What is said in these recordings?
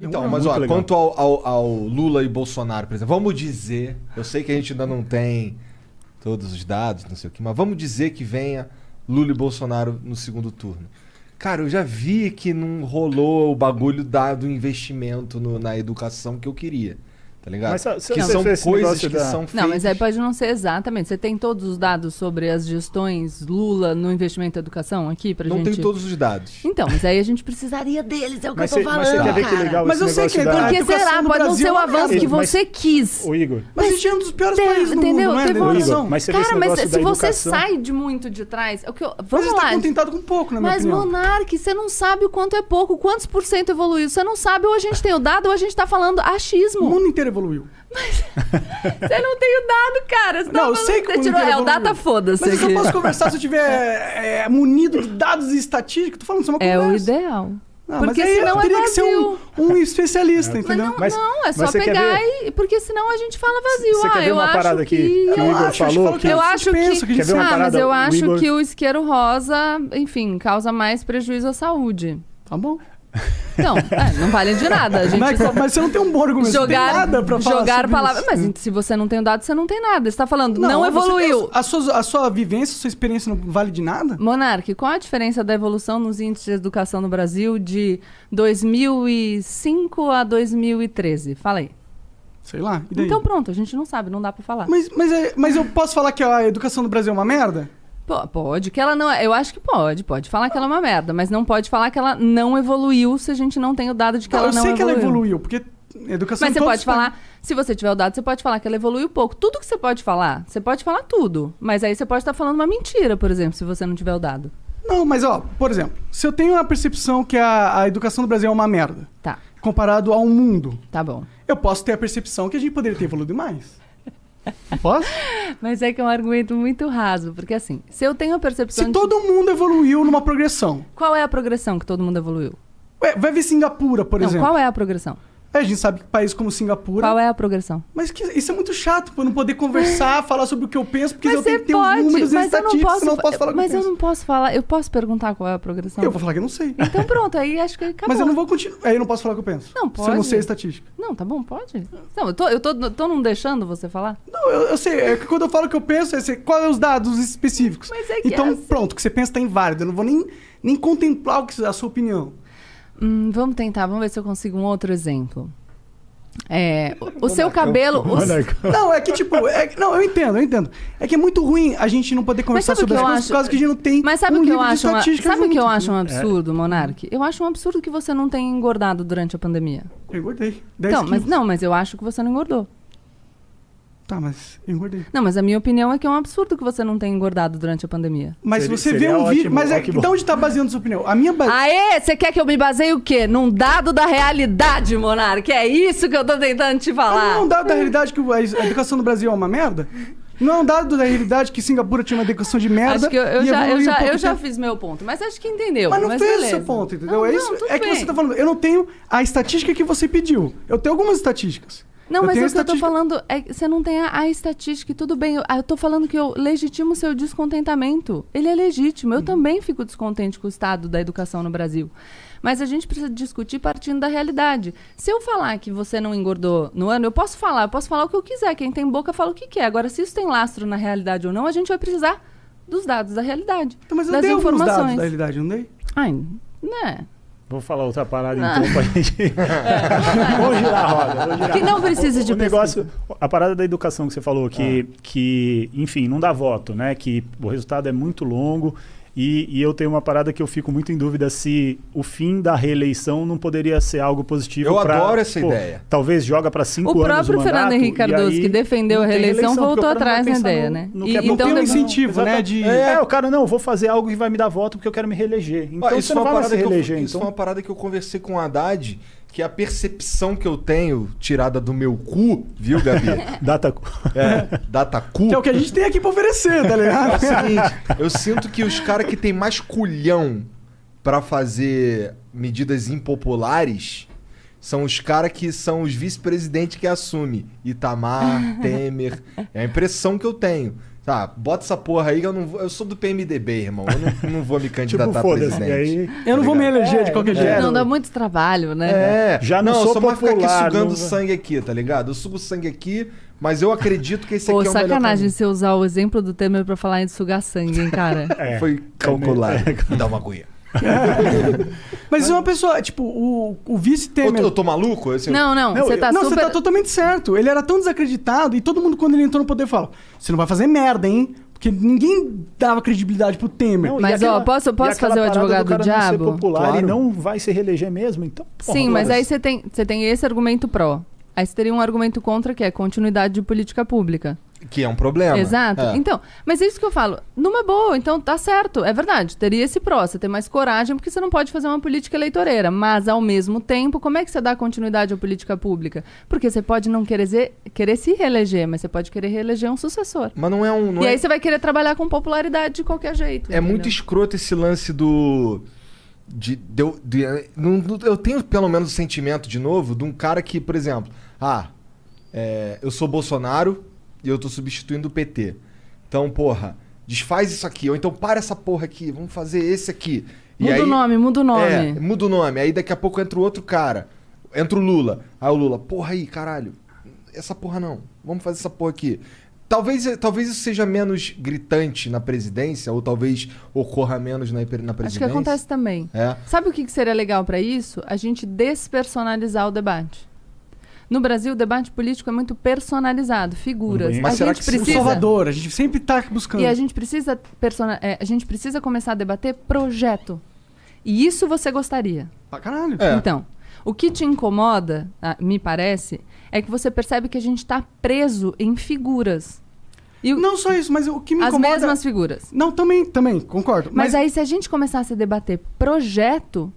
Então, mas ó, quanto ao Lula e Bolsonaro, por exemplo, vamos dizer, eu sei que a gente ainda não tem todos os dados, não sei o que, mas vamos dizer que venha Lula e Bolsonaro no segundo turno. Cara, eu já vi que não rolou o bagulho do investimento na educação que eu queria. Tá ligado? Mas, que são coisas que são feitas... Não, mas aí pode não ser exatamente. Você tem todos os dados sobre as gestões Lula no investimento em educação aqui pra gente... Não tem todos os dados. Então, mas aí a gente precisaria deles, é o que eu tô falando, mas você quer ver que legal mas esse eu sei que negócio Porque será? Pode não ser o avanço que você quis. Ô, Igor... Mas a gente é um dos piores países do entendeu? mundo, não é? Igor, mas você vê esse cara, mas negócio se da você educação... sai de muito de trás... Mas Vamos você lá. tá contentado com pouco, na minha opinião. Mas, Monark, você não sabe o quanto é pouco, quantos por cento evoluiu. Você não sabe, ou a gente tem o dado, ou a gente tá falando achismo. O mundo inteiro evoluiu. Você não tem o dado, cara. Não, eu sei que o mundo inteiro o evoluiu. data foda-se. Mas eu só aqui. posso conversar se eu tiver munido de dados e estatísticas. Tô falando, isso é uma conversa. É o ideal. Ah, Porque mas aí senão eu teria é que ser vazio. um especialista, entendeu? Não, Mas- não, é só mas você quer pegar ver? e... Porque senão a gente fala vazio. Você quer ver eu uma acho parada que... que o Igor falou? que Eu a gente acho pensa, que... a gente Quer ver uma mas parada? eu O acho Igor- que o isqueiro rosa, enfim, causa mais prejuízo à saúde. Tá bom. Não, não vale de nada. A gente Mas você não tem um bom argumento, você não tem nada pra falar jogar sobre palavras. isso. Mas se você não tem o dado, você não tem nada. Você tá falando, não evoluiu. A sua vivência, a sua experiência não vale de nada? Monark, qual a diferença da evolução nos índices de educação no Brasil de 2005 a 2013? Fala aí. Sei lá, e daí? Então pronto, a gente não sabe, não dá pra falar. Mas eu posso falar que a educação do Brasil é uma merda? Pode, que ela não é. Eu acho que pode falar que ela é uma merda, mas não pode falar que ela não evoluiu se a gente não tem o dado de que ela não evoluiu. Eu sei que ela evoluiu, porque educação Mas você todos pode falar, se você tiver o dado, você pode falar que ela evoluiu pouco. Tudo que você pode falar tudo. Mas aí você pode estar falando uma mentira, por exemplo, se você não tiver o dado. Não, mas por exemplo, se eu tenho a percepção que a educação do Brasil é uma merda, Tá, comparado ao mundo, tá bom. eu posso ter a percepção que a gente poderia ter evoluído mais. Posso? Mas é que é um argumento muito raso, porque assim, se eu tenho a percepção Se todo mundo evoluiu numa progressão. Qual é a progressão que todo mundo evoluiu? Ué, vai ver Singapura, por Não, exemplo. qual é a progressão? A gente sabe que países como Singapura... Qual é a progressão? Mas isso é muito chato, eu não poder conversar, falar sobre o que eu penso, porque eu tenho que ter os pode, números e mas eu não estatísticas, posso, senão eu não posso falar o que mas eu eu penso. não posso falar. Eu posso perguntar qual é a progressão? Eu vou falar que eu não sei. Então pronto, aí acho que acabou. Mas eu não vou continuar. Aí eu não posso falar o que eu penso. Não, Se eu não pode. sei a estatística. Não, tá bom, pode. Não, eu tô não deixando você falar? Não, eu sei. É que quando eu falo o que eu penso, qual é os dados específicos. Mas é que então, é assim. pronto, o que você pensa tá inválido. Eu não vou nem contemplar a sua opinião. Vamos tentar, vamos ver se eu consigo um outro exemplo. O seu cabelo... Não, é que tipo... não, eu entendo. É que é muito ruim a gente não poder conversar sabe o sobre que as eu coisas acho? por causa que a gente não tem Mas sabe um o que eu livro de acho? estatística Sabe o que eu junto, acho um entendeu? absurdo, Monark? Eu acho um absurdo que você não tenha engordado durante a pandemia. Eu engordei. 10 Então, quilos. mas eu acho que você não engordou. Tá, mas eu engordei. Não, mas a minha opinião é que é um absurdo que você não tenha engordado durante a pandemia. Mas Seria- se você vê seria um vídeo... ótimo, Mas ó, que bom. de onde tá baseando sua opinião? A minha base... Aê, você quer que eu me baseie o quê? Num dado da realidade, Monark? É isso que eu tô tentando te falar. Não é um dado da realidade que a educação do Brasil é uma merda? Não é um dado da realidade que Singapura tinha uma educação de merda? Acho que eu e já, evoluiu em pouco eu já tempo? fiz meu ponto, mas acho que entendeu. Mas não fez o beleza. seu ponto, entendeu? Não, É isso. tudo É que bem. você tá falando. Eu não tenho a estatística que você pediu. Eu tenho algumas estatísticas. Não, mas tenho o a que eu tô estatística- falando é que você não tem a estatística e tudo bem. Eu tô falando que eu legitimo o seu descontentamento. Ele é legítimo. Eu também fico descontente com o estado da educação no Brasil. Mas a gente precisa discutir partindo da realidade. Se eu falar que você não engordou no ano, eu posso falar o que eu quiser. Quem tem boca fala o que quer. Agora, se isso tem lastro na realidade ou não, a gente vai precisar dos dados da realidade. Então, mas eu das dei alguns dados informações. da realidade, não dei? Ai, né? Vou falar outra parada então pra gente. Vamos girar a roda. Vamos girar. Que não precisa de o negócio, a parada da educação que você falou, que, enfim, não dá voto, né? Que o resultado é muito longo. E eu tenho uma parada que eu fico muito em dúvida se o fim da reeleição não poderia ser algo positivo. Eu adoro essa ideia. Talvez joga para 5 anos O próprio mandato, Fernando Henrique e Cardoso, aí que defendeu não a tem reeleição, porque voltou o cara não vai atrás na pensar ideia, no- né? no E- que é bom. Não tem um depois- incentivo, né? De... O cara, não, vou fazer algo que vai me dar voto porque eu quero me reeleger. Então Ó, você não vai mais se reeleger. Isso foi Então, uma parada que eu conversei com o Haddad, que a percepção que eu tenho, tirada do meu cu, viu, Gabi? data... Data cu. Que é o que a gente tem aqui pra oferecer, tá É o ligado? seguinte, eu sinto que os caras que tem mais culhão pra fazer medidas impopulares são os caras que são os vice-presidentes que assumem. Itamar, Temer. É a impressão que eu tenho. Tá, bota essa porra aí que eu sou do PMDB, irmão. Eu não vou me candidatar a presidente. Aí, eu não vou me eleger de qualquer jeito. Não, dá muito trabalho, né? Já não eu sou só mais ficar aqui popular, sugando não- sangue aqui, tá ligado? Eu sugo sangue aqui, mas eu acredito que esse aqui é o melhor sacanagem caminho. você usar o exemplo do Temer pra falar em sugar sangue, hein, cara? Foi calculado. Me dá uma aguinha. Mas é uma pessoa, tipo, o vice-Temer... Eu tô maluco? Assim, Não, você tá Não, super... você tá totalmente certo. Ele era tão desacreditado e todo mundo, quando ele entrou no poder, fala: você não vai fazer merda, hein? Porque ninguém dava credibilidade pro Temer. Não, e Mas, aquela- ó, posso e aquela fazer o parada advogado do cara não ser diabo? popular Claro. e não vai se reeleger mesmo, então... porra, Sim, mas claro. aí você tem esse argumento pró. Aí você teria um argumento contra, que é continuidade de política pública. Que é um problema. Exato. É. Então, mas é isso que eu falo. Numa boa, então tá certo. É verdade. Teria esse pró. Você tem mais coragem, porque você não pode fazer uma política eleitoreira. Mas, ao mesmo tempo, como é que você dá continuidade à política pública? Porque você pode não querer se reeleger, mas você pode querer reeleger um sucessor. Mas não é um... Não E é... aí você vai querer trabalhar com popularidade de qualquer jeito. É muito escroto esse lance do... eu tenho pelo menos o sentimento, de novo, de um cara que, por exemplo... eu sou Bolsonaro e eu tô substituindo o PT. Então, porra, desfaz isso aqui. Ou então para essa porra aqui, vamos fazer esse aqui. Muda o nome. Muda o nome. Aí daqui a pouco entra o outro cara. Entra o Lula. Aí o Lula, porra aí, caralho. Essa porra não. Vamos fazer essa porra aqui. Talvez isso seja menos gritante na presidência, ou talvez ocorra menos na presidência. Acho que acontece também. É. Sabe o que seria legal pra isso? A gente despersonalizar o debate. No Brasil, o debate político é muito personalizado, figuras. Mas a será gente que O Salvador, a gente sempre tá buscando. E a gente precisa começar a debater projeto. E isso você gostaria. Pra caralho. É. Então, o que te incomoda, me parece, é que você percebe que a gente está preso em figuras. E Não só isso, mas o que me as incomoda... mesmas figuras. Não, também, concordo. Mas aí, se a gente começasse a debater projeto,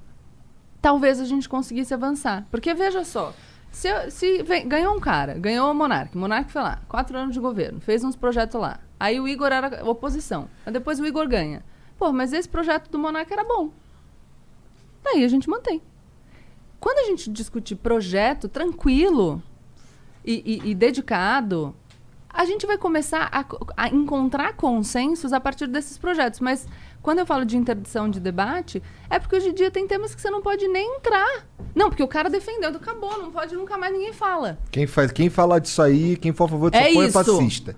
talvez a gente conseguisse avançar. Porque, veja só, ganhou um cara, ganhou o Monark foi lá, 4 anos de governo, fez uns projetos lá. Aí o Igor era oposição. Aí depois o Igor ganha. Pô, mas esse projeto do Monark era bom. Daí a gente mantém. Quando a gente discutir projeto tranquilo e dedicado, a gente vai começar a encontrar consensos a partir desses projetos. Mas quando eu falo de interdição de debate, é porque hoje em dia tem temas que você não pode nem entrar. Não, porque o cara defendeu, acabou, não pode, nunca mais ninguém fala. Quem fala disso aí, quem for a favor dessa porra é fascista.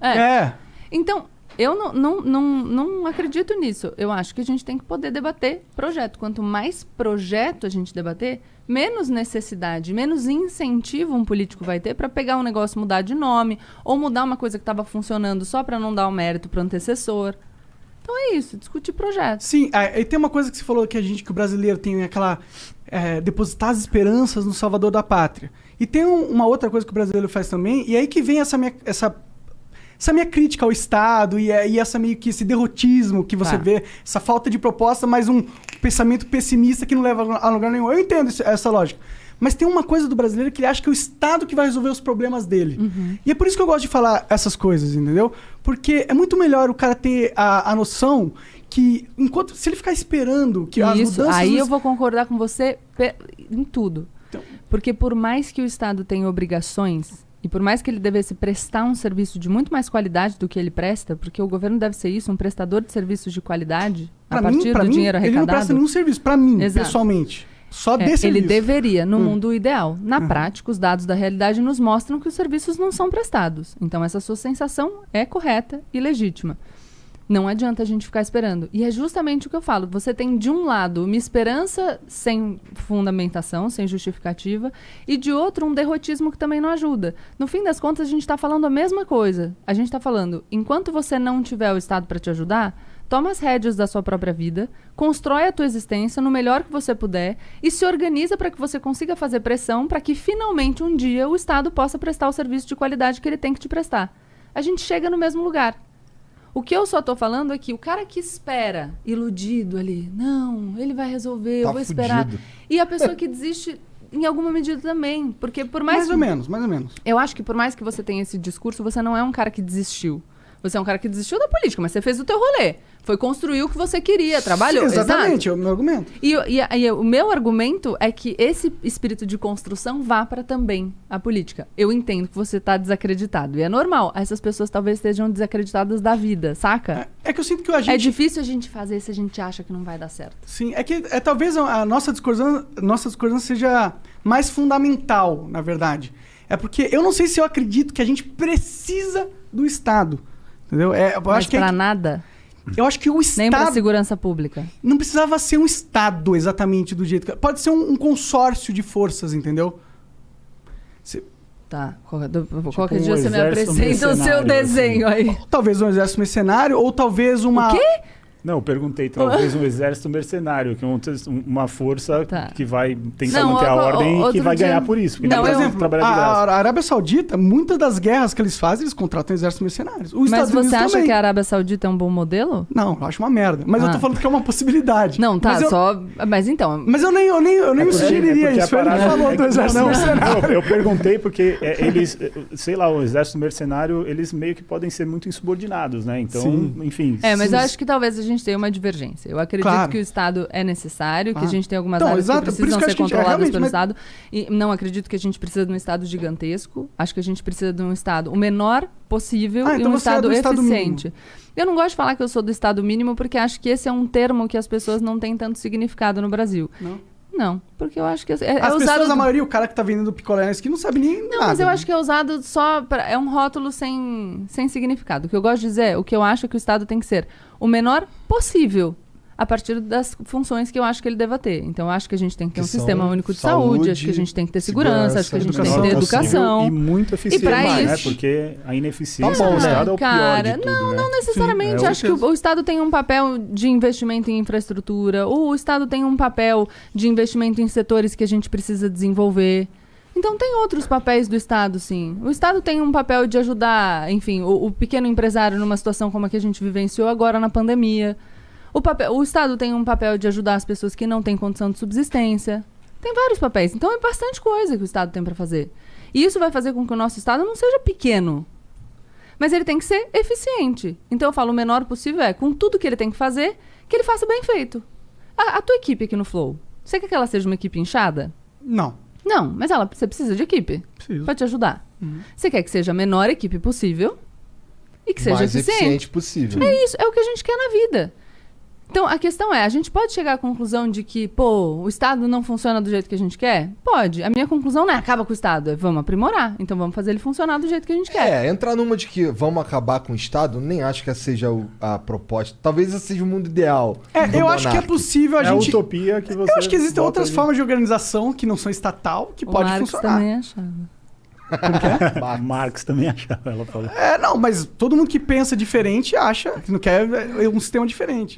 Então, eu não acredito nisso. Eu acho que a gente tem que poder debater projeto. Quanto mais projeto a gente debater, menos necessidade, menos incentivo um político vai ter para pegar um negócio, mudar de nome, ou mudar uma coisa que estava funcionando só para não dar o mérito para o antecessor. Então é isso, discutir projeto. Sim, e tem uma coisa que você falou que o brasileiro tem aquela... depositar as esperanças no salvador da pátria. E tem uma outra coisa que o brasileiro faz também, e aí que vem essa minha crítica ao Estado e essa meio que esse derrotismo que você vê, essa falta de proposta, mas um pensamento pessimista que não leva a lugar nenhum. Eu entendo essa lógica. Mas tem uma coisa do brasileiro que ele acha que é o Estado que vai resolver os problemas dele. Uhum. E é por isso que eu gosto de falar essas coisas, entendeu? Porque é muito melhor o cara ter a noção que, se ele ficar esperando que as Isso, mudanças... aí eu vou concordar com você em tudo. Então, Porque por mais que o Estado tenha obrigações, e por mais que ele devesse prestar um serviço de muito mais qualidade do que ele presta, porque o governo deve ser isso, um prestador de serviços de qualidade, a partir do dinheiro arrecadado. Ele não presta nenhum serviço, pra mim, Exato. pessoalmente. Só desse Ele serviço. deveria, no mundo ideal. Na prática, os dados da realidade nos mostram que os serviços não são prestados. Então, essa sua sensação é correta e legítima. Não adianta a gente ficar esperando. E é justamente o que eu falo. Você tem, de um lado, uma esperança sem fundamentação, sem justificativa, e, de outro, um derrotismo que também não ajuda. No fim das contas, a gente está falando a mesma coisa. A gente está falando, enquanto você não tiver o Estado para te ajudar, toma as rédeas da sua própria vida, constrói a tua existência no melhor que você puder e se organiza para que você consiga fazer pressão para que, finalmente, um dia, o Estado possa prestar o serviço de qualidade que ele tem que te prestar. A gente chega no mesmo lugar. O que eu só tô falando é que o cara que espera, iludido ali, não, ele vai resolver, eu vou esperar. fudido. E a pessoa que desiste, em alguma medida também. Porque por mais Mais ou menos. Eu acho que por mais que você tenha esse discurso, você não é um cara que desistiu. Você é um cara que desistiu da política, mas você fez o teu rolê. Foi construir o que você queria, trabalhou. Exatamente, é o meu argumento. E o meu argumento é que esse espírito de construção vá para também a política. Eu entendo que você está desacreditado. E é normal. Essas pessoas talvez estejam desacreditadas da vida, saca? É que eu sinto que a gente... É difícil a gente fazer se a gente acha que não vai dar certo. Sim, é que talvez a nossa discordância seja mais fundamental, na verdade. É porque eu não sei se eu acredito que a gente precisa do Estado. Entendeu? Mas para nada? Eu acho que o Estado... Nem para segurança pública. Não precisava ser um Estado exatamente do jeito que... Pode ser um consórcio de forças, entendeu? Tá. Qualquer dia um você me apresenta o seu mercenário, desenho assim. aí. Talvez um exército mercenário ou talvez uma... O quê? Não, eu perguntei, talvez um exército mercenário, que é uma força Tá. que vai tentar manter a ordem e que vai ganhar por isso. Porque Não, Por vai exemplo, trabalhar de graça. a Arábia Saudita, muitas das guerras que eles fazem, eles contratam exércitos mercenários. Os Mas Estados você Unidos acha também. que a Arábia Saudita é um bom modelo? Não, eu acho uma merda. Mas eu tô falando que é uma possibilidade. Não, tá, mas eu, só... Mas então... Mas eu nem me sugeriria porque isso. Foi a ele que parada falou do exército mercenário. Não, eu perguntei porque eles, sei lá, o exército mercenário, eles meio que podem ser muito insubordinados, né? Então, Sim. enfim. mas eu acho que talvez a gente tenha uma divergência. Eu acredito Claro. que o Estado é necessário, que a Claro. gente tem algumas Não, áreas exato, que por isso precisam que eu ser acho que a gente controladas realmente, pelo mas- Estado. E não acredito que a gente precisa de um Estado gigantesco. Acho que a gente precisa de um Estado o menor possível e então um você é Estado do Estado eficiente. Eu não gosto de falar que eu sou do Estado mínimo, porque acho que esse é um termo que as pessoas não têm tanto significado no Brasil. Não, porque eu acho que é As usado... pessoas, a maioria, o cara que tá vendendo picolé na esquina não sabe nem Não, nada. mas eu acho que é usado só pra... É um rótulo sem significado. O que eu gosto de dizer, o que eu acho que o Estado tem que ser o menor possível a partir das funções que eu acho que ele deva ter. Então, eu acho que a gente tem que ter um Que são sistema único de saúde, acho que a gente tem que ter segurança, acho que a gente tem que ter educação. E muito eficiente, pra né? isso- Porque a ineficiência Tá bom, do né? Estado é o pior de tudo, não, né? não necessariamente. Sim, Acho que o Estado tem um papel de investimento em infraestrutura, o Estado tem um papel de investimento em setores que a gente precisa desenvolver. Então, tem outros papéis do Estado, sim. O Estado tem um papel de ajudar, enfim, o pequeno empresário numa situação como a que a gente vivenciou agora na pandemia. O Estado tem um papel de ajudar as pessoas que não têm condição de subsistência. Tem vários papéis. Então, é bastante coisa que o Estado tem para fazer. E isso vai fazer com que o nosso Estado não seja pequeno. Mas ele tem que ser eficiente. Então, eu falo, o menor possível com tudo que ele tem que fazer, que ele faça bem feito. A tua equipe aqui no Flow, você quer que ela seja uma equipe inchada? Não. Não, mas você precisa de equipe Preciso. para te ajudar. Você quer que seja a menor equipe possível e que seja mais eficiente. eficiente possível. É isso, é o que a gente quer na vida. Então, a questão é, a gente pode chegar à conclusão de que, o Estado não funciona do jeito que a gente quer? Pode. A minha conclusão não é acaba com o Estado, é vamos aprimorar. Então, vamos fazer ele funcionar do jeito que a gente quer. Entrar numa de que vamos acabar com o Estado, nem acho que essa seja a proposta. Talvez esse seja o mundo ideal. do Eu acho que é monarca. possível a É a gente... utopia que você... Eu acho que existem bota outras ali. formas de organização que não são estatal, que O pode Marx funcionar. também achava. Marx também achava, ela falou. Não, mas todo mundo que pensa diferente acha que não quer um sistema diferente.